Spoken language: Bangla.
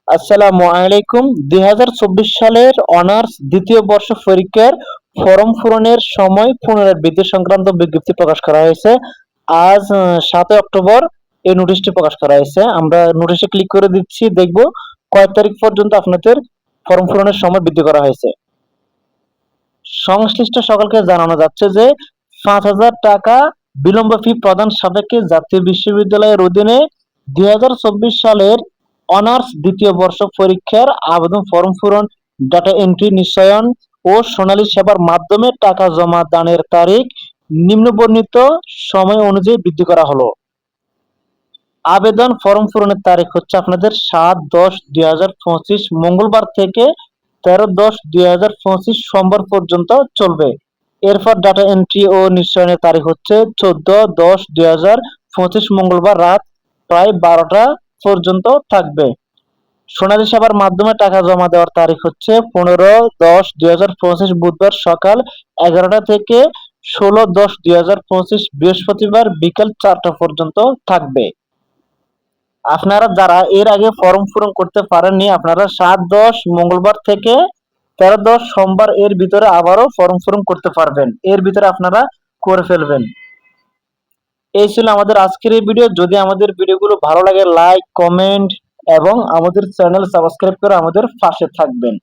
আসসালামু আলাইকুম। ২০২৪ সালের অনার্স দ্বিতীয় বর্ষ পরীক্ষার ফরম পূরণের সময় পুনরাবৃত্তি সংক্রান্ত বিজ্ঞপ্তি প্রকাশ করা হয়েছে। আজ ৭ অক্টোবর এই নোটিশটি প্রকাশ করা হয়েছে। আমরা নোটিশে ক্লিক করে দিচ্ছি, দেখব কয় তারিখ পর্যন্ত আপনাদের ফরম পূরণের সময় বৃদ্ধি করা হয়েছে। সংশ্লিষ্ট সকলকে জানানো যাচ্ছে যে ৫,০০০ টাকা বিলম্ব ফি প্রদান সাপেক্ষে জাতীয় বিশ্ববিদ্যালয়ের অধীনে ২০২৪ সালের অনার্স দ্বিতীয় বর্ষ পরীক্ষার আবেদন ফরম পূরণ, ডাটা এন্ট্রি নিশ্চয়ন ও সোনালী সেবার মাধ্যমে টাকা জমা দানের তারিখ নিম্নবর্ণিত সময় অনুযায়ী বৃদ্ধি করা হলো। আবেদন ফরম পূরণের তারিখ হচ্ছে আপনাদের ৭-১০-২০২৫ মঙ্গলবার থেকে ১৩-১০-২০২৫ সোমবার পর্যন্ত চলবে। এরপর ডাটা এন্ট্রি ও নিশ্চয়নের তারিখ হচ্ছে ১৪-১০-২০২৫ মঙ্গলবার রাত প্রায় ১২টা পর্যন্ত থাকবে। সোনালী সেবার মাধ্যমে টাকা জমা দেওয়ার তারিখ হচ্ছে ১৫-১০-২০২৫ বুধবার সকাল ১১টা থেকে ১৬-১০-২০২৫ বৃহস্পতিবার বিকাল ৪টা পর্যন্ত থাকবে। আপনারা যারা এর আগে ফর্ম পূরণ করতে পারেননি, আপনারা ৭-১০ মঙ্গলবার থেকে ১৩-১০ সোমবার এর ভিতরে আবারও ফর্ম পূরণ করতে পারবেন। এর ভিতরে আপনারা করে ফেলবেন। এই ছিল আমাদের আজকের এই ভিডিও। যদি আমাদের ভিডিওগুলো ভালো লাগে, লাইক, কমেন্ট এবং আমাদের চ্যানেল সাবস্ক্রাইব করে আমাদের পাশে থাকবেন।